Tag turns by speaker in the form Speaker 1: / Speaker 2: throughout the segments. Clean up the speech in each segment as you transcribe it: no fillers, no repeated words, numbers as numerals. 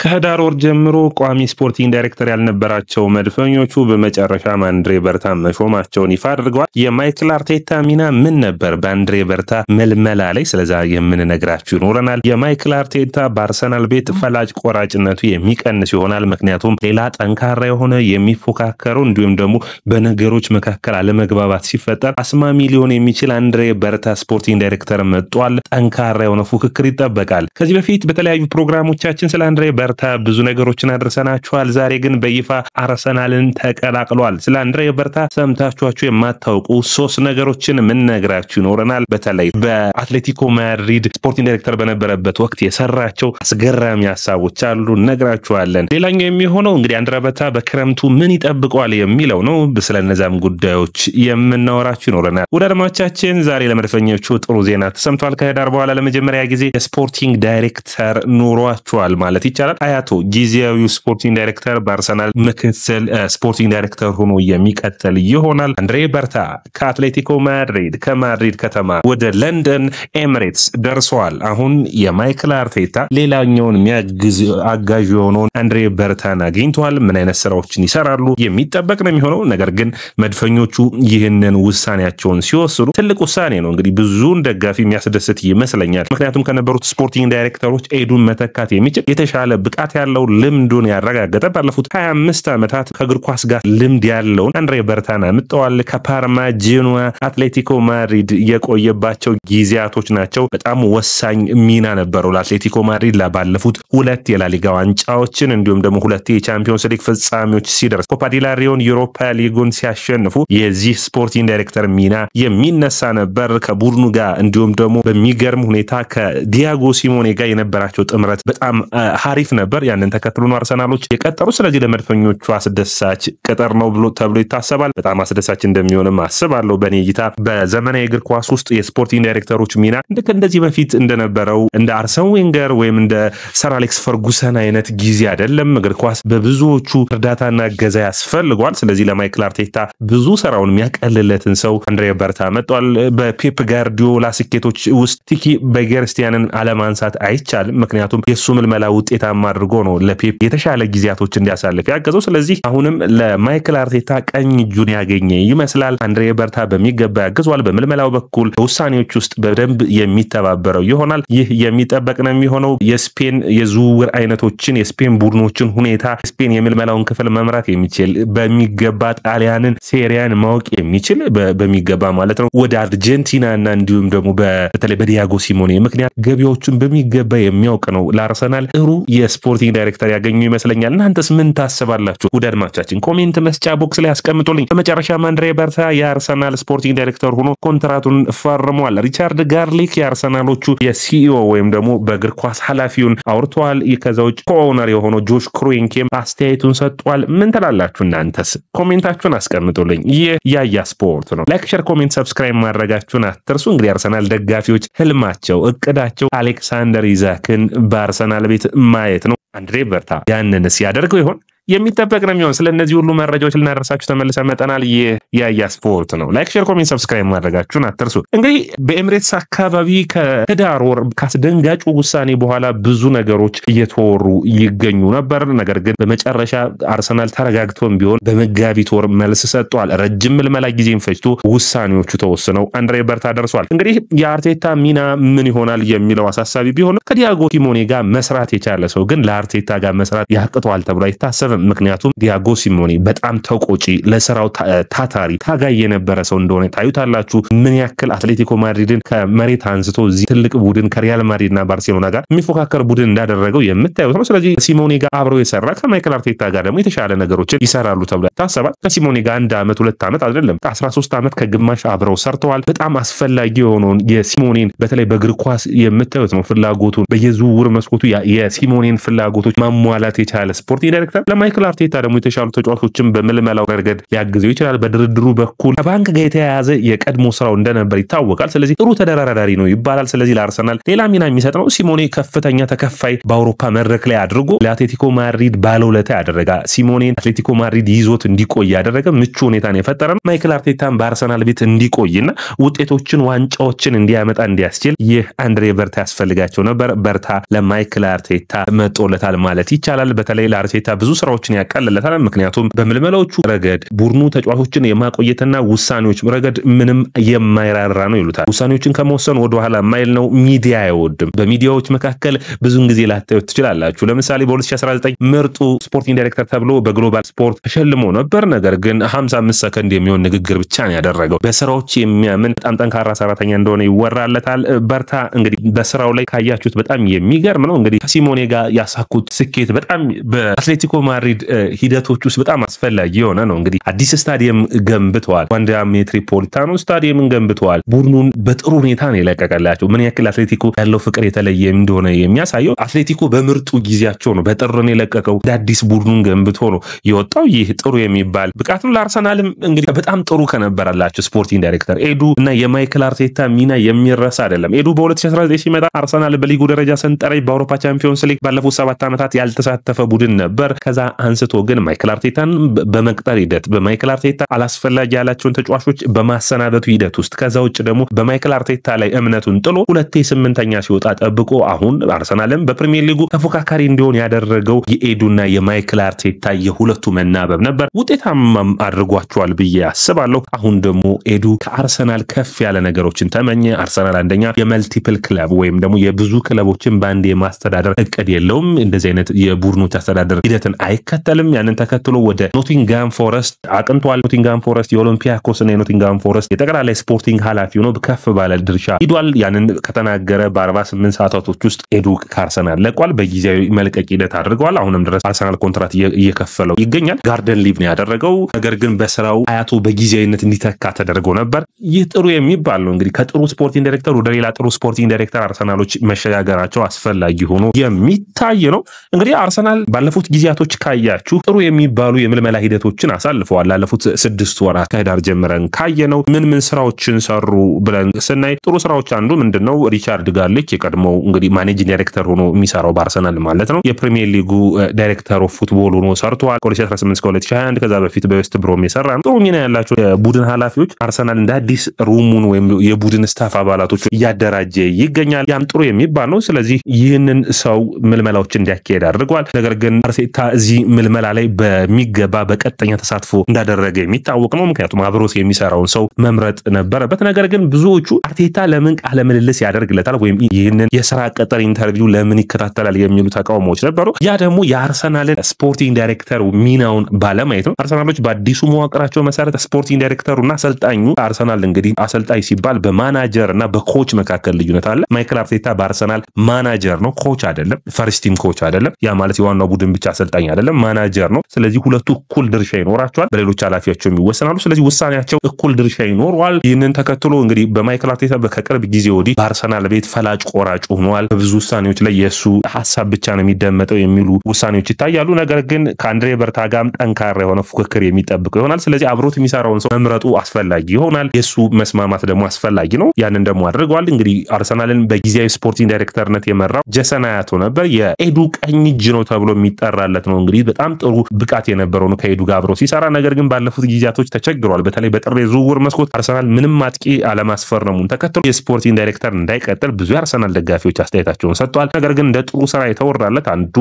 Speaker 1: ከህዳር ወር ጀምሮ ቋሚ ስፖርቲንግ ዳይሬክተር ያልነበራቸው መድፈኞቹ በመጨረሻም አንድሬ በርታ መሾማቸውን ይፋ አድርገዋል። የማይክል አርቴታ ሚና ምን ነበር በአንድሬ በርታ መልመላ ላይ? ስለዛ የምንነግራችሁ ይኖረናል። የማይክል አርቴታ በአርሰናል ቤት ፈላጭ ቆራጭነቱ የሚቀንስ ይሆናል። ምክንያቱም ሌላ ጠንካራ የሆነ የሚፎካከሩ እንዲሁም ደግሞ በነገሮች መካከል አለመግባባት ሲፈጠር አስማሚ ሊሆን የሚችል አንድሬ በርታ ስፖርቲንግ ዳይሬክተር መጥቷል። ጠንካራ የሆነ ፉክክር ይጠበቃል። ከዚህ በፊት በተለያዩ ፕሮግራሞቻችን ስለ አንድሬ በርታ ብዙ ነገሮችን አድርሰናችኋል። ዛሬ ግን በይፋ አርሰናልን ተቀላቅሏል። ስለ አንድሬ በርታ ሰምታችኋቸው የማታውቁ ሶስት ነገሮችን ምን ነግራችሁ ይኖረናል። በተለይ በአትሌቲኮ ማድሪድ ስፖርቲንግ ዳይሬክተር በነበረበት ወቅት የሰራቸው አስገራሚ ሐሳቦች አሉ፣ ነግራችኋለን። ሌላኛው የሚሆነው እንግዲህ አንድሬ በርታ በክረምቱ ምን ይጠብቀዋል የሚለው ነው። ስለነዛም ጉዳዮች የምናወራችሁ ይኖረናል። ወደ አድማጮቻችን ዛሬ ለመድፈኞቹ ጥሩ ዜና ተሰምቷል። ከህዳር በኋላ ለመጀመሪያ ጊዜ የስፖርቲንግ ዳይሬክተር ኑሯቸዋል ማለት ይቻላል። አያቶ ጊዜያዊ ስፖርቲንግ ዳይሬክተር በአርሰናል ምክትል ስፖርቲንግ ዳይሬክተር ሆኖ የሚቀጥል ይሆናል። አንድሬ በርታ ከአትሌቲኮ ማድሪድ ከማድሪድ ከተማ ወደ ለንደን ኤሚሬትስ ደርሷል። አሁን የማይክል አርቴታ ሌላኛውን የሚያግዝ አጋዥ የሆነውን አንድሬ በርታን አግኝቷል። ምን አይነት ስራዎችን ይሰራሉ የሚጠበቅ ነው የሚሆነው። ነገር ግን መድፈኞቹ ይህንን ውሳኔያቸውን ሲወስኑ ትልቅ ውሳኔ ነው። እንግዲህ ብዙውን ደጋፊ የሚያስደስት ይመስለኛል። ምክንያቱም ከነበሩት ስፖርቲንግ ዳይሬክተሮች ኤዱን መተካት የሚችል የተሻለ ብቃት ያለው ልምዱን ያረጋገጠ ባለፉት 25 ዓመታት ከእግር ኳስ ጋር ልምድ ያለውን አንድሬ በርታን አምጥተዋል። ከፓርማ፣ ጄኖዋ፣ አትሌቲኮ ማድሪድ የቆየባቸው ጊዜያቶች ናቸው። በጣም ወሳኝ ሚና ነበረው ለአትሌቲኮ ማድሪድ ባለፉት 2 የላሊጋ ዋንጫዎችን እንዲሁም ደግሞ 2 የቻምፒዮንስ ሊግ ፍጻሜዎች ሲደርስ ኮፓ ዴል ሬውን ዩሮፓ ሊጉን ሲያሸንፉ የዚህ ስፖርቲንግ ዳይሬክተር ሚና የሚነሳ ነበር። ከቡድኑ ጋር እንዲሁም ደግሞ በሚገርም ሁኔታ ከዲያጎ ሲሞኔ ጋር የነበራቸው ጥምረት በጣም ሀሪፍ ነበር። ያንን ተከትሎ ነው አርሰናሎች የቀጠሩ። ስለዚህ ለመድፈኞቹ አስደሳች ቅጥር ነው ተብሎ ይታሰባል። በጣም አስደሳች እንደሚሆንም አስባለሁ። በኔ እይታ በዘመናዊ እግር ኳስ ውስጥ የስፖርቲንግ ዳይሬክተሮች ሚና እንደዚህ በፊት እንደነበረው እንደ አርሰን ዌንገር ወይም እንደ ሰር አሌክስ ፈርጉሰን አይነት ጊዜ አይደለም። እግር ኳስ በብዙዎቹ እርዳታና እገዛ ያስፈልጓል። ስለዚህ ለማይክል አርቴታ ብዙ ስራውን የሚያቀልለትን ሰው አንድሬ በርታ መጥቷል። በፔፕ ጋርዲዮላ ስኬቶች ውስጥ ቲኪ በጌርስቲያንን አለማንሳት አይቻልም። ምክንያቱም የሱ ምልመላ ውጤታማ አድርጎ ነው ለፔፕ የተሻለ ጊዜያቶች እንዲያሳልፍ ያገዘው። ስለዚህ አሁንም ለማይክል አርቴታ ቀኝ እጁን ያገኘ ይመስላል። አንድሬ በርታ በሚገባ ያግዟል። በምልመላው በኩል በውሳኔዎች ውስጥ በደንብ የሚተባበረው ይሆናል። ይህ የሚጠበቅ ነው የሚሆነው። የስፔን የዝውውር አይነቶችን የስፔን ቡድኖችን ሁኔታ ስፔን የምልመላውን ክፍል መምራት የሚችል በሚገባ ጣሊያንን ሴሪያን ማወቅ የሚችል በሚገባ ማለት ነው። ወደ አርጀንቲናና እንዲሁም ደግሞ በተለይ በዲያጎ ሲሞኔ ምክንያት ገቢዎቹን በሚገባ የሚያውቅ ነው። ለአርሰናል ጥሩ የስፖርቲንግ ዳይሬክተር ያገኙ ይመስለኛል። እናንተስ ምን ታስባላችሁ? ወደ አድማጮቻችን ኮሜንት መስጫ ቦክስ ላይ አስቀምጡልኝ። በመጨረሻም አንድሬ በርታ የአርሰናል ስፖርቲንግ ዳይሬክተር ሆኖ ኮንትራቱን ፈርሟል። ሪቻርድ ጋርሊክ የአርሰናሎቹ የሲኢኦ ወይም ደግሞ በእግር ኳስ ኃላፊውን አውርተዋል። ከዛ ውጭ ኮኦነር የሆነው ጆሽ ክሮንኬም አስተያየቱን ሰጥቷል። ምን ትላላችሁ እናንተስ? ኮሜንታችሁን አስቀምጡልኝ። ይህ ያያ ስፖርት ነው። ላይክ፣ ሼር፣ ኮሜንት፣ ሰብስክራይብ ማድረጋችሁን አትርሱ። እንግዲህ አርሰናል ደጋፊዎች ህልማቸው እቅዳቸው አሌክሳንደር ኢዛክን በአርሰናል ቤት ማየት ነው። አንድሬ በርታ ያንንስ ያደርገው ይሆን? የሚጠበቅ ነው የሚሆን። ስለነዚህ ሁሉ መረጃዎች ልናደርሳችሁ ተመልሰን መጠናል። የያያ ስፖርት ነው። ላይክ፣ ሼር፣ ኮሜንት፣ ሰብስክራይብ ማድረጋችሁን አትርሱ። እንግዲህ በኤሚሬትስ አካባቢ ከህዳር ወር ካስደንጋጩ ውሳኔ በኋላ ብዙ ነገሮች እየተወሩ ይገኙ ነበር። ነገር ግን በመጨረሻ አርሰናል ተረጋግቶም ቢሆን በመጋቢት ወር መልስ ሰጥቷል። ረጅም ምልመላ ጊዜን ፈጅቶ ውሳኔዎቹ ተወስነው አንድሬ በርታ ደርሷል። እንግዲህ የአርቴታ ሚና ምን ይሆናል የሚለው አሳሳቢ ቢሆን ከዲያጎ ሲሞኔ ጋር መስራት የቻለ ሰው ግን ለአርቴታ ጋር መስራት ያቅተዋል ተብሎ አይታሰብም። ምክንያቱም ዲያጎ ሲሞኔ በጣም ተቆጪ፣ ለስራው ታታሪ ታጋይ የነበረ ሰው እንደሆነ ታዩታላችሁ። ምን ያክል አትሌቲኮ ማድሪድን ከመሬት አንስቶ እዚህ ትልቅ ቡድን ከሪያል ማድሪድና ባርሴሎና ጋር የሚፎካከር ቡድን እንዳደረገው የምታዩት ነው። ስለዚህ ሲሞኔ ጋር አብረው የሰራ ከማይክል አርቴታ ጋር ደግሞ የተሻለ ነገሮችን ይሰራሉ ተብሎ ይታሰባል። ከሲሞኔ ጋር 1 ዓመት 2 ዓመት አይደለም 13 ዓመት ከግማሽ አብረው ሰርተዋል። በጣም አስፈላጊ የሆነውን የሲሞኔን በተለይ በእግር ኳስ የምታዩት ነው ፍላጎቱን በየዝውውር መስኮቱ የሲሞኔን ፍላጎቶች ማሟላት የቻለ ስፖርቲንግ ዳይሬክተር ማይክል አርቴታ ደግሞ የተሻሉ ተጫዋቾችን በመልመላው ረገድ ሊያግዘው ይችላል። በድርድሩ በኩል ከባንክ ጋር የተያያዘ የቀድሞ ስራው እንደነበር ይታወቃል። ስለዚህ ጥሩ ተደራዳሪ ነው ይባላል። ስለዚህ ለአርሰናል ሌላ ሚና የሚሰጥ ነው። ሲሞኔ ከፍተኛ ተከፋይ በአውሮፓ መድረክ ላይ አድርጎ ለአትሌቲኮ ማድሪድ ባለውለታ ያደረጋ ሲሞኔን አትሌቲኮ ማድሪድ ይዞት እንዲቆይ ያደረገ ምቹ ሁኔታን የፈጠረ ነው። ማይክል አርቴታን በአርሰናል ቤት እንዲቆይና ውጤቶችን ዋንጫዎችን እንዲያመጣ እንዲያስችል ይህ አንድሬ በርታ ያስፈልጋቸው ነበር። በርታ ለማይክል አርቴታ መጦለታል ማለት ይቻላል። በተለይ ለአርቴታ ብዙ ስራዎችን ያቀልለታል። ምክንያቱም በምልመላዎቹ ረገድ ቡድኑ ተጫዋቾችን የማቆየትና ውሳኔዎች ረገድ ምንም የማይራራ ነው ይሉታል። ውሳኔዎችን ከመወሰን ወደ ኋላ ማይል ነው። ሚዲያ አይወድም። በሚዲያዎች መካከል ብዙን ጊዜ ላታዩት ትችላላችሁ። ለምሳሌ በ2019 ምርጡ ስፖርቲንግ ዳይሬክተር ተብሎ በግሎባል ስፖርት ተሸልሞ ነበር። ነገር ግን 55 ሰከንድ የሚሆን ንግግር ብቻ ነው ያደረገው። በስራዎች የሚያምን በጣም ጠንካራ ሰራተኛ እንደሆነ ይወራለታል። በርታ እንግዲህ በስራው ላይ ካያችሁት በጣም የሚገርም ነው። እንግዲህ ከሲሞኔ ጋር ያሳኩት ስኬት በጣም በአትሌቲኮ ማድሪድ ሂደቶች ውስጥ በጣም አስፈላጊ የሆነ ነው። እንግዲህ አዲስ ስታዲየም ገንብተዋል። ዋንዳ ሜትሮፖሊታኖ ስታዲየምን ገንብተዋል። ቡድኑን በጥሩ ሁኔታ ነው የለቀቀላቸው። ምን ያክል አትሌቲኮ ያለው ፍቅር የተለየ እንደሆነ የሚያሳየው አትሌቲኮ በምርጡ ጊዜያቸው ነው በጥርን የለቀቀው። አዲስ ቡድኑን ገንብቶ ነው የወጣው። ይህ ጥሩ የሚባል ብቃት ነው። ለአርሰናልም እንግዲህ በጣም ጥሩ ከነበራላቸው ስፖርቲንግ ዳይሬክተር ኤዱ እና የማይክል አርቴታ ሚና የሚረሳ አይደለም። ኤዱ በ2019 ሲመጣ አርሰናል በሊጉ ደረጃ ሰንጠረዥ በአውሮፓ ቻምፒዮንስ ሊግ ባለፉት 7 ዓመታት ያልተሳተፈ ቡድን ነበር። ከዛ አንስቶ ግን ማይክል አርቴታን በመቅጠር ሂደት በማይክል አርቴታ አላስፈላጊ ያላቸውን ተጫዋቾች በማሰናበቱ ሂደት ውስጥ ከዛ ውጭ ደግሞ በማይክል አርቴታ ላይ እምነቱን ጥሎ 8ኛ ሲወጣ ጠብቆ አሁን አርሰናልም በፕሪሚየር ሊጉ ተፎካካሪ እንዲሆን ያደረገው የኤዱና የማይክል አርቴታ የሁለቱ መናበብ ነበር። ውጤታማም አድርጓቸዋል ብዬ አስባለሁ። አሁን ደግሞ ኤዱ ከአርሰናል ከፍ ያለ ነገሮችን ተመኘ። አርሰናል አንደኛ የመልቲፕል ክለብ ወይም ደግሞ የብዙ ክለቦችን ባንድ የማስተዳደር እቅድ የለውም። እንደዚህ አይነት የቡድኖች አስተዳደር ሂደትን አይከተልም። ያንን ተከትሎ ወደ ኖቲንጋም ፎረስት አቅንቷል። ኖቲንጋም ፎረስት የኦሎምፒያኮስ እና የኖቲንጋም ፎረስት የጠቅላላ ስፖርቲንግ ኃላፊ ሆኖ ከፍ ባለ ድርሻ ሂዷል። ያንን ከተናገረ በ48 ሰዓታቶች ውስጥ ኤዱ ከአርሰናል ለቋል። በጊዜያዊ መልቀቅ ሂደት አድርገዋል። አሁንም ድረስ አርሰናል ኮንትራት እየከፈለው ይገኛል። ጋርደን ሊቭ ነው ያደረገው። ነገር ግን በስራው አያቶ በጊዜያዊነት እንዲተካ ተደርጎ ነበር። ይህ ጥሩ የሚባል ነው። እንግዲህ ከጥሩ ስፖርቲንግ ዳይሬክተር ወደ ሌላ ጥሩ ስፖርቲንግ ዳይሬክተር አርሰናሎች መሸጋገራቸው አስፈላጊ ሆኖ የሚታይ ነው። እንግዲህ አርሰናል ባለፉት ጊዜያቶች ካያችሁ ጥሩ የሚባሉ የምልመላ ሂደቶችን አሳልፈዋል። ላለፉት 6 ወራት ከህዳር ጀምረን ካየነው ምን ስራዎችን ሰሩ ብለን ስናይ ጥሩ ስራዎች አንዱ ምንድነው ሪቻርድ ጋርሊክ የቀድሞው እንግዲህ ማኔጂንግ ዳይሬክተር ሆኖ የሚሰራው በአርሰናል ማለት ነው የፕሪሚየር ሊጉ ዳይሬክተር ኦፍ ፉትቦል ሆኖ ሰርቷል። ከ2018 እስከ 2021 ከዛ በፊት በዌስት ብሮም የሰራ ነው። ጥሩ ሚና ያላቸው የቡድን ኃላፊዎች አርሰናል እንደ አዲስ ሩሙን ወይም የቡድን ስታፍ አባላቶች እያደራጀ ይገኛል። ያም ጥሩ የሚባል ነው። ስለዚህ ይህንን ሰው ምልመላዎች እንዲያካሄድ አድርጓል። ነገር ግን አርቴታ እዚህ ምልመላ ላይ በሚገባ በቀጥተኛ ተሳትፎ እንዳደረገ የሚታወቅ ነው። ምክንያቱም አብሮት የሚሰራውን ሰው መምረጥ ነበረበት። ነገር ግን ብዙዎቹ አርቴታ ለምን ቃለ ምልልስ ያደርግለታል ወይም ይህንን የስራ ቀጠር ኢንተርቪው ለምን ይከታተላል የሚሉ ተቃውሞዎች ነበሩ። ያ ደግሞ የአርሰናልን ስፖርቲንግ ዳይሬክተር ሚናውን ባለማየት ነው። አርሰናሎች በአዲሱ መዋቅራቸው መሰረት ስፖርቲንግ ዳይሬክተሩና አሰልጣኙ አርሰናል እንግዲህ አሰልጣኝ ሲባል በማናጀር እና በኮች መካከል ልዩነት አለ። ማይክል አርቴታ በአርሰናል ማናጀር ነው፣ ኮች አይደለም። ፈርስት ቲም ኮች አይደለም። ያ ማለት የዋናው ቡድን ብቻ አሰልጣኝ አይደለም፣ ማናጀር ነው። ስለዚህ ሁለቱ እኩል ድርሻ ይኖራቸዋል። በሌሎች ኃላፊያቸው ይወሰናሉ። ስለዚህ ውሳኔያቸው እኩል ድርሻ ይኖረዋል። ይህንን ተከትሎ እንግዲህ በማይክል አርቴታ ከቅርብ ጊዜ ወዲህ በአርሰናል ቤት ፈላጭ ቆራጭ ሆኗል። በብዙ ውሳኔዎች ላይ የእሱ ሀሳብ ብቻ ነው የሚደመጠው የሚሉ ውሳኔዎች ይታያሉ። ነገር ግን ከአንድሬ በርታ ጋርም ጠንካራ የሆነ ፉክክር የሚጠብቀው ይሆናል። ስለዚህ አብሮት የሚሰራውን ሰው መምረጡ አስፈላጊ ይሆናል። የእሱ መስማማት ደግሞ አስፈላጊ ነው። ያንን ደግሞ አድርገዋል። እንግዲህ አርሰናልን በጊዜያዊ ስፖርቲንግ ዳይሬክተርነት የመራው ጀሰን አያቶ ነበር። የኤዱ ቀኝ እጅ ነው ተብሎ የሚጠራለት ነው። እንግዲህ በጣም ጥሩ ብቃት የነበረው ነው ከኤዱ ጋር አብሮ ሲሰራ። ነገር ግን ባለፉት ጊዜያቶች ተቸግሯል። በተለይ በጥር የዝውውር መስኮት አርሰናል ምንም አጥቂ አለማስፈረሙን ተከትሎ የስፖርቲንግ ዳይሬክተር እንዳይቀጥል ብዙ የአርሰናል ደጋፊዎች አስተያየታቸውን ሰጥተዋል። ነገር ግን እንደ ጥሩ ስራ የተወራለት አንዱ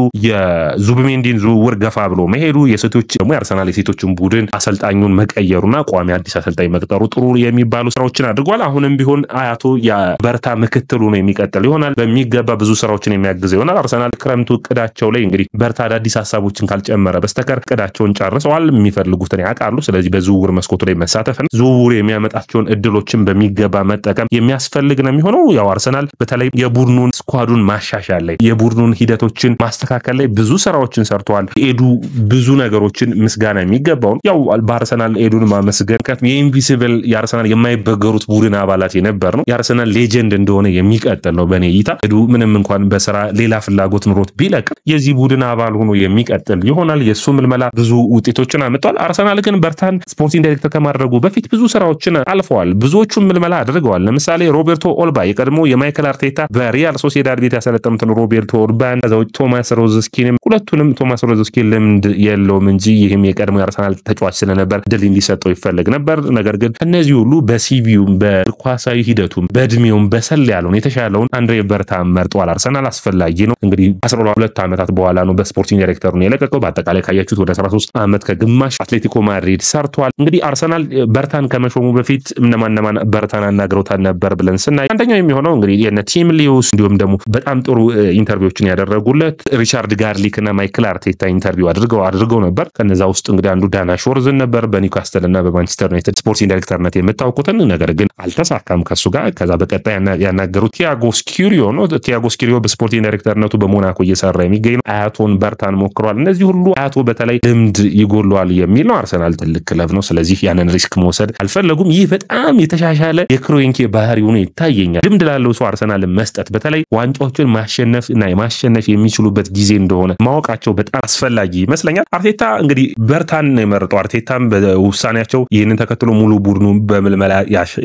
Speaker 1: የዙቢሜንዲን ዝውውር ገፋ ብሎ መሄዱ፣ የሴቶች ደግሞ የአርሰናል የሴቶችን ቡድን አሰልጣኙን መቀየሩና ቋሚ አዲስ አሰልጣኝ መቅጠሩ ጥሩ የሚባሉ ስራዎችን አድርጓል። አሁንም ቢሆን አያቶ የበርታ ምክትሉ ነው የሚቀጥል ይሆናል። በሚገባ ብዙ ስራዎችን የሚያግዘው ይሆናል። አርሰናል ክረምቱ እቅዳቸው ላይ እንግዲህ በርታ አዳዲስ ሀሳቦችን ካልጨመረ በስተቀር እቅዳቸውን ጨርሰዋል። የሚፈልጉትን ያውቃሉ። ስለዚህ በዝውውር መስኮቱ ላይ መሳተፍን ዝውውር የሚያመጣቸውን እድሎችን በሚገባ መጠቀም የሚያስፈልግ ነው የሚሆነው። ያው አርሰናል በተለይ የቡድኑን ስኳዱን ማሻሻል ላይ የቡድኑን ሂደቶችን ማስተካከል ላይ ብዙ ስራዎችን ሰርተዋል። ኤዱ ብዙ ነገሮችን ምስጋና የሚገባውን ያው በአርሰናል ኤዱን ማመስገን የኢንቪሲብል የአርሰናል የማይበገሩት ቡድን አባላት የነበር ነው። የአርሰናል ሌጀንድ እንደሆነ የሚቀጥል ነው በኔ እይታ። ኤዱ ምንም እንኳን በስራ ሌላ ፍላጎት ኑሮት ቢለቅም የዚህ ቡድን አባል ሆኖ የሚቀጥል የሚቀጥል ይሆናል። የሱ ምልመላ ብዙ ውጤቶችን አመጣል። አርሰናል ግን በርታን ስፖርቲንግ ዳይሬክተር ከማድረጉ በፊት ብዙ ስራዎችን አልፈዋል። ብዙዎቹን ምልመላ አድርገዋል። ለምሳሌ ሮቤርቶ ኦልባ የቀድሞ የማይክል አርቴታ በሪያል ሶሲዳድ ቤት ያሰለጠኑትን ሮቤርቶ ኦልባን ከዛው ቶማስ ሮዝስኪንም ሁለቱንም ቶማስ ሮዝስኪ ልምድ የለውም እንጂ ይህም የቀድሞ የአርሰናል ተጫዋች ስለነበር ድል እንዲሰጠው ይፈልግ ነበር። ነገር ግን እነዚህ ሁሉ በሲቪውም በኳሳዊ ሂደቱም በእድሜውም በሰል ያለውን የተሻለውን አንድሬ በርታ መርጧል። አርሰናል አስፈላጊ ነው። እንግዲህ 12 ዓመታት በኋላ ነው በስፖርቲንግ ዳይሬክተሩን የለቀቀው። በአጠቃላይ ካያችሁት ወደ 13 ዓመት ከግማሽ አትሌቲኮ ማድሪድ ሰርቷል። እንግዲህ አርሰናል በርታን ከመሾሙ በፊት እነማን በርታን አናግረውታል ነበር ብለን ስናይ አንደኛው የሚሆነው እንግዲህ የነ ቲም ሊዩስ እንዲሁም ደግሞ በጣም ጥሩ ኢንተርቪዎችን ያደረጉለት ሪቻርድ ጋርሊክ እና ማይክል አርቴታ ኢንተርቪው አድርገው ነበር። ከነዛ ውስጥ እንግዲህ አንዱ ዳና ሾርዝን ነበር በኒውካስትል እና በማንቸስተር ዩናይትድ ስፖርቲንግ ዳይሬክተርነት የምታውቁትን። ነገር ግን አልተሳካም ከሱ ጋር። ከዛ በቀጣይ ያናገሩት ቲያጎ ስኪሪዮ ነው። ቲያጎ ስኪሪዮ በስፖርቲንግ ዳይሬክተርነቱ በሞናኮ እየሰራ የሚገኝ ነው። አያቶን በርታን ሞክሯል። እነዚህ ሁሉ አያቶ በተለይ ልምድ ይጎለዋል የሚል ነው። አርሰናል ትልቅ ክለብ ነው። ስለዚህ ያንን ሪስክ መውሰድ አልፈለጉም። ይህ በጣም የተሻሻለ የክሮንኬ ባህሪ ሆኖ ይታየኛል። ልምድ ላለው ሰው አርሰናልን መስጠት በተለይ ዋንጫዎችን ማሸነፍ እና የማሸነፍ የሚችሉበት ጊዜ እንደሆነ ማወቃቸው በጣም አስፈላጊ ይመስለኛል። አርቴታ እንግዲህ በርታን ነው የመረጠው። አርቴታም በውሳኔያቸው ይህንን ተከትሎ ሙሉ ቡድኑ በምልመላ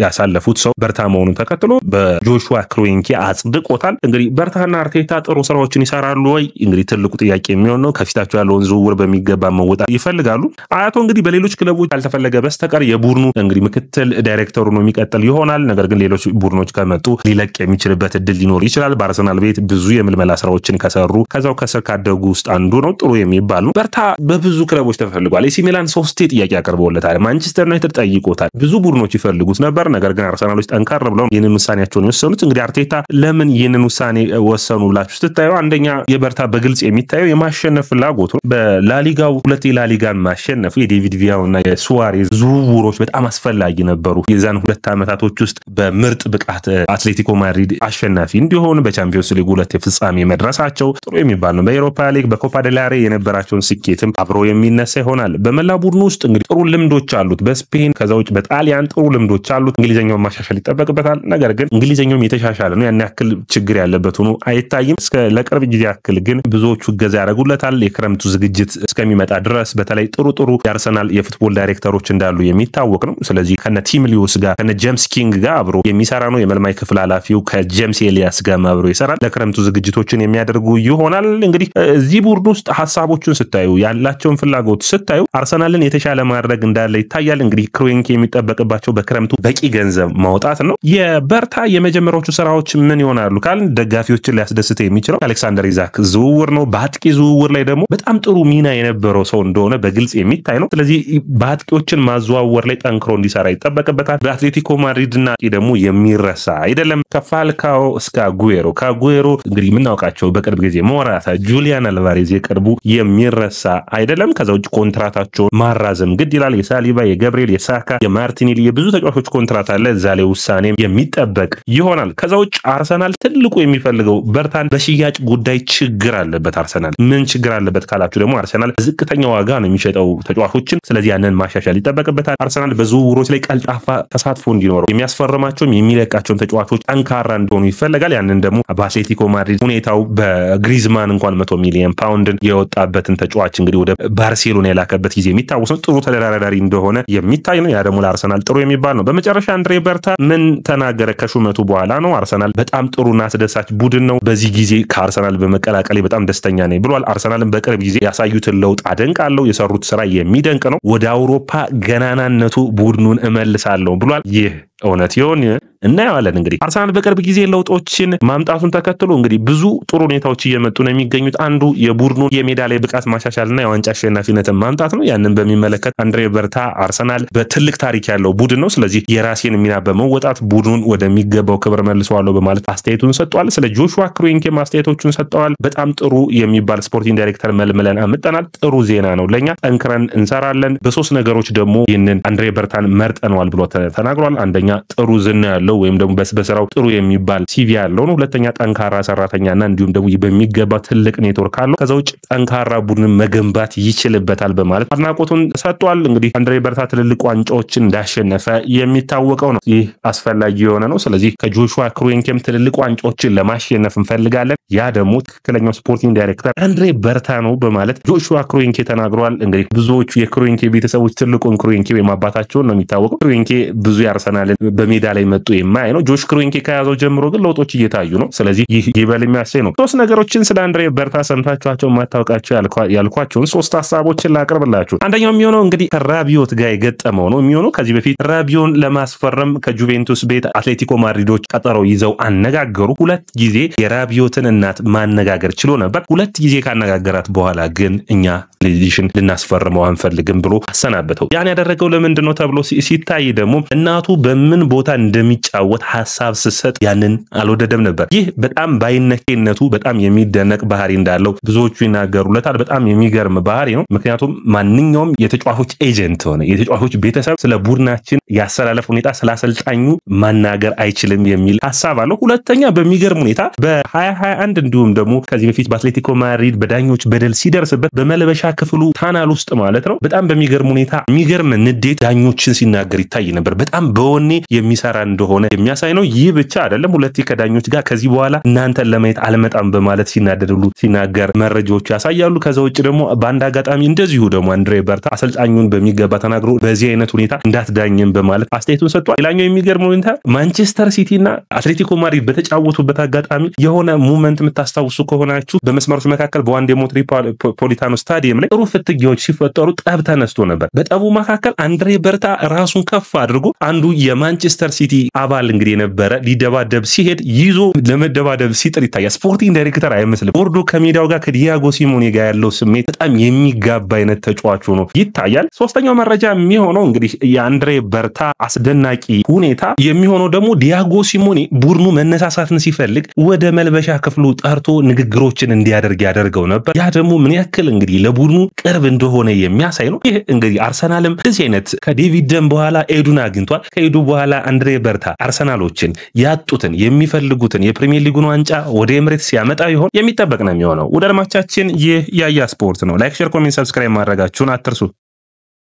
Speaker 1: ያሳለፉት ሰው በርታ መሆኑን ተከትሎ በጆሹዋ ክሮንኬ አጽድቆታል። እንግዲህ በርታና አርቴታ ጥሩ ስራዎችን ይሰራሉ ወይ? እንግዲህ ትልቁ ጥያቄ የሚሆን ነው። ከፊታቸው ያለውን ዝውውር በሚገባ መወጣት ይፈልጋሉ። አያቶ እንግዲህ በሌሎች ክለቦች ያልተፈለገ በስተቀር የቡድኑ እንግዲህ ምክትል ዳይሬክተሩ ነው የሚቀጥል ይሆናል። ነገር ግን ሌሎች ቡድኖች ከመጡ ሊለቅ የሚችልበት እድል ሊኖር ይችላል። በአርሰናል ቤት ብዙ የምልመላ ስራዎችን ከሰሩ ከዛው ከስር ካደጉ ውስጥ አንዱ ነው። ጥሩ የሚባል ነው። በርታ በብዙ ክለቦች ተፈልጓል። ኤሲ ሚላን 3 ጥያቄ አቅርበውለታል። ማንቸስተር ዩናይትድ ጠይቆታል። ብዙ ቡድኖች ይፈልጉት ነበር። ነገር ግን አርሰናሎች ጠንካራ ብለው ይህንን ውሳኔያቸውን የወሰኑት። እንግዲህ አርቴታ ለምን ይህንን ውሳኔ ወሰኑ ብላችሁ ስትታዩ አንደኛ የበርታ በግልጽ የሚታየው የማሸነፍ ፍላጎቱ በላሊጋው 2 የላሊጋን ማሸነፉ የዴቪድ ቪያው እና የሱዋሬዝ ዝውውሮች በጣም አስፈላጊ ነበሩ። የዛን 2 ዓመታቶች ውስጥ በምርጥ ብቃት አትሌቲኮ ማድሪድ አሸናፊ እንዲሆን በቻምፒዮንስ ሊግ 2 የፍጻሜ መድረሳቸው ጥሩ የሚባል ነው። በኤሮፓ ሊግ በኮፓ ዴላሬ የነበራቸውን ስኬትም አብሮ የሚነሳ ይሆናል። በመላ ቡድኑ ውስጥ እንግዲህ ጥሩ ልምዶች አሉት። በስፔን ከዛውጭ በጣሊያን ጥሩ ልምዶች አሉት። እንግሊዘኛውን ማሻሻል ይጠበቅበታል። ነገር ግን እንግሊዘኛውም የተሻሻለ ነው። ያን ያክል ችግር ያለበት ሆኖ አይታይም። እስከ ለቅርብ ጊዜ ያክል ግን ብዙዎቹ እገዛ ያደርጉለታል። የክረምቱ ዝግጅት እስከሚመጣ ድረስ በተለይ ጥሩ የአርሰናል የፉትቦል ዳይሬክተሮች እንዳሉ የሚታወቅ ነው። ስለዚህ ከነ ቲም ሊዩስ ጋር ከነ ጄምስ ኪንግ ጋር አብሮ የሚሰራ ነው። የመልማይ ክፍል ኃላፊው ከጄምስ ኤሊያስ ጋር አብሮ ይሰራል። ለክረምቱ ዝግጅቶችን የሚያደርጉ ይሆናል። እንግዲህ እዚህ ቡድን ውስጥ ሐሳቦቹን ስታዩ ያላቸውን ፍላጎት ስታዩ አርሰናልን የተሻለ ማድረግ እንዳለ ይታያል። እንግዲህ ክሮንኬ የሚጠበቅባቸው በክረምቱ በቂ ገንዘብ ማውጣት ነው። የበርታ የመጀመሪያዎቹ ስራዎች ምን ይሆናሉ ካልን ደጋፊዎችን ሊያስደስት የሚችለው አሌክሳንደር ኢዛክ ዝውውር ነው። በአጥቂ ዝውውር ላይ ደግሞ በጣም ጥሩ ሚና የነበረው ሰው እንደሆነ በግልጽ የሚታይ ነው። ስለዚህ በአጥቂዎችን ማዘዋወር ላይ ጠንክሮ እንዲሰራ ይጠበቅበታል። በአትሌቲኮ ማድሪድና ደግሞ የሚረሳ አይደለም። ከፋልካኦ እስከ አጉዌሮ ከአጉዌሮ እንግዲህ የምናውቃቸው በቅርብ ጊዜ ሞራታ፣ ጁሊያን አልቫሬዝ የቅርቡ የሚረሳ አይደለም። ከዛ ውጭ ኮንትራታቸውን ማራዘም ግድ ይላል። የሳሊባ፣ የገብርኤል፣ የሳካ፣ የማርቲኔሊ የብዙ ተጫዋቾች ኮንትራት አለ። እዛ ላይ ውሳኔም የሚጠበቅ ይሆናል። ከዛ ውጭ አርሰናል ትልቁ የሚፈልገው በርታን በሽያጭ ጉዳይ ችግር አለበት። አርሰናል ምን ችግር አለበት ካላችሁ ደግሞ አርሰናል ዝቅተኛ ዋጋ ነው የሚሸጠው ተጫዋቾችን። ስለዚህ ያንን ማሻሻል ይጠበቅበታል። አርሰናል በዝውውሮች ላይ ቀልጣፋ ተሳትፎ እንዲኖረው የሚያስፈርማቸውም የሚለቃቸውን ተጫዋቾች ጠንካራ እንደሆኑ ይፈልጋል። ያንን ደግሞ በአትሌቲኮ ማድሪድ ሁኔታው በግሪዝማን እንኳን 100 ሚሊዮን ፓውንድን የወጣበትን ተጫዋች እንግዲህ ወደ ባርሴሎና የላከበት ጊዜ የሚታወስ ነው። ጥሩ ተደራዳሪ እንደሆነ የሚታይ ነው። ያ ደግሞ ለአርሰናል ጥሩ የሚባል ነው። በመጨረሻ አንድሬ በርታ ምን ተናገረ ከሹመቱ በኋላ ነው? አርሰናል በጣም ጥሩና አስደሳች ቡድን ነው። በዚህ ጊዜ ከአርሰናል በመቀላቀሌ በጣም ደስተኛ ነኝ ብሏል። አርሰናልን በቅርብ ጊዜ ያሳዩትን ለውጥ አደንቃለሁ። የሰሩት ስራ የሚደንቅ ነው። ወደ አውሮፓ ገናናነቱ ቡድኑን እመልሳለሁ ብሏል። ይህ እውነት ይሆን? እናየዋለን። እንግዲህ አርሰናል በቅርብ ጊዜ ለውጦችን ማምጣቱን ተከትሎ እንግዲህ ብዙ ጥሩ ሁኔታዎች እየመጡ ነው የሚገኙት። አንዱ የቡድኑ የሜዳ ላይ ብቃት ማሻሻልና የዋንጫ አሸናፊነትን ማምጣት ነው። ያንን በሚመለከት አንድሬ በርታ አርሰናል በትልቅ ታሪክ ያለው ቡድን ነው። ስለዚህ የራሴን ሚና በመወጣት ቡድኑን ወደሚገባው ክብር መልሰዋለሁ በማለት አስተያየቱን ሰጥቷል። ስለ ጆሹዋ ክሮንኬ አስተያየቶቹን ሰጥተዋል። በጣም ጥሩ የሚባል ስፖርቲንግ ዳይሬክተር መልምለን አምጠናል። ጥሩ ዜና ነው ለኛ። ጠንክረን እንሰራለን። በ3 ነገሮች ደግሞ ይህንን አንድሬ በርታን መርጠነዋል ብሎ ተናግሯል። አንደኛ ጥሩ ዝና ያለው ወይም ደግሞ በስራው ጥሩ የሚባል ሲቪ ያለው ነው። ሁለተኛ ጠንካራ ሰራተኛና እንዲሁም ደግሞ በሚገባ ትልቅ ኔትወርክ አለው። ከዛ ውጭ ጠንካራ ቡድን መገንባት ይችልበታል በማለት አድናቆቱን ሰጥቷል። እንግዲህ አንድሬ በርታ ትልልቅ ዋንጫዎችን እንዳሸነፈ የሚታወቀው ነው። ይህ አስፈላጊ የሆነ ነው። ስለዚህ ከጆሹዋ ክሩንኬም ትልልቅ ዋንጫዎችን ለማሸነፍ እንፈልጋለን። ያ ደግሞ ትክክለኛው ስፖርቲንግ ዳይሬክተር አንድሬ በርታ ነው በማለት ጆሹዋ ክሩንኬ ተናግሯል። እንግዲህ ብዙዎቹ የክሩንኬ ቤተሰቦች ትልቁን ክሩንኬ ወይም አባታቸውን ነው የሚታወቀው። ክሩንኬ ብዙ ያርሰናልን በሜዳ ላይ መጡ የማይ ነው። ጆሽ ክሩንኬ ከያዘው ጀምሮ ግን ለውጦች እየታዩ ነው። ስለዚህ ይህ ይበል የሚያሰኝ ነው። ሶስት ነገሮችን ስለ አንድሬ በርታ ሰምታችኋቸው ማታውቃቸው ያልኳቸውን ሶስት ሐሳቦችን ላቀርብላችሁ። አንደኛው የሚሆነው እንግዲህ ከራቢዮት ጋር የገጠመው ነው የሚሆነው። ከዚህ በፊት ራቢዮን ለማስፈረም ከጁቬንቱስ ቤት አትሌቲኮ ማድሪዶች ቀጠሮ ይዘው አነጋገሩ። ሁለት ጊዜ የራቢዮትን እናት ማነጋገር ችሎ ነበር። ሁለት ጊዜ ካነጋገራት በኋላ ግን እኛ ልጅሽን ልናስፈርመው አንፈልግም ብሎ አሰናበተው። ያን ያደረገው ለምንድን ነው ተብሎ ሲታይ ደግሞ እናቱ በምን ቦታ እንደሚጫወት ሐሳብ ስሰጥ ያንን አልወደደም ነበር። ይህ በጣም ባይነኬነቱ በጣም የሚደነቅ ባህሪ እንዳለው ብዙዎቹ ይናገሩለታል። በጣም የሚገርም ባህሪ ነው። ምክንያቱም ማንኛውም የተጫዋቾች ኤጀንት ሆነ የተጫዋቾች ቤተሰብ ስለ ቡድናችን ያሰላለፍ ሁኔታ ስላሰልጣኙ ማናገር አይችልም የሚል ሐሳብ አለው። ሁለተኛ በሚገርም ሁኔታ በ2021 እንዲሁም ደግሞ ከዚህ በፊት በአትሌቲኮ ማድሪድ በዳኞች በደል ሲደርስበት በመለበሻ ክፍሉ ታናል ውስጥ ማለት ነው በጣም በሚገርም ሁኔታ የሚገርም ንዴት ዳኞችን ሲናገር ይታይ ነበር። በጣም በወኔ የሚሰራ እንደሆነ የሚያሳይ ነው። ይህ ብቻ አይደለም። ሁለቴ ከዳኞች ጋር ከዚህ በኋላ እናንተን ለማየት አልመጣም በማለት ሲናደድሉ ሲናገር መረጃዎቹ ያሳያሉ። ከዛ ውጭ ደግሞ በአንድ አጋጣሚ እንደዚሁ ደግሞ አንድሬ በርታ አሰልጣኙን በሚገባ ተናግሮ በዚህ አይነት ሁኔታ እንዳትዳኝም በማለት አስተያየቱን ሰጥቷል። ሌላኛው የሚገርም ሁኔታ ማንቸስተር ሲቲና አትሌቲኮ ማድሪድ በተጫወቱበት አጋጣሚ የሆነ ሙመንት የምታስታውሱ ከሆናችሁ በመስመሮች መካከል በዋንዴ ሜትሮፖሊታኖ ስታዲየም ላይ ጥሩ ፍትጊያዎች ሲፈጠሩ ጠብ ተነስቶ ነበር። በጠቡ መካከል አንድሬ በርታ ራሱን ከፍ አድርጎ አንዱ የማንቸስተር ሲቲ አባል እንግዲህ የነበረ ሊደባደብ ሲሄድ ይዞ ለመደባደብ ሲጥር ይታያል። ስፖርቲንግ ዳይሬክተር አይመስልም። ቦርዶ ከሜዳው ጋር ከዲያጎ ሲሞኔ ጋር ያለው ስሜት በጣም የሚጋባ አይነት ተጫዋች ሆኖ ይታያል። ሶስተኛው መረጃ የሚሆነው እንግዲህ የአንድሬ በርታ አስደናቂ ሁኔታ የሚሆነው ደግሞ ዲያጎ ሲሞኔ ቡድኑ መነሳሳትን ሲፈልግ ወደ መልበሻ ክፍሉ ጠርቶ ንግግሮችን እንዲያደርግ ያደርገው ነበር። ያ ደግሞ ምን ያክል እንግዲህ ለቡድኑ ቅርብ እንደሆነ የሚያሳይ ነው። ይህ እንግዲህ አርሰናልም እንደዚህ አይነት ከዴቪድ ደም በኋላ ኤዱን አግኝቷል። ከኤዱ በኋላ አንድሬ በርታ አርሰናሎችን ያጡትን የሚፈልጉትን የፕሪሚየር ሊጉን ዋንጫ ወደ ኤምሬትስ ሲያመጣ ይሆን የሚጠበቅ ነው የሚሆነው። ወደ አድማጮቻችን ይህ ያያ ስፖርት ነው። ላይክ፣ ሼር፣ ኮሜንት፣ ሰብስክራይብ ማድረጋችሁን አትርሱ።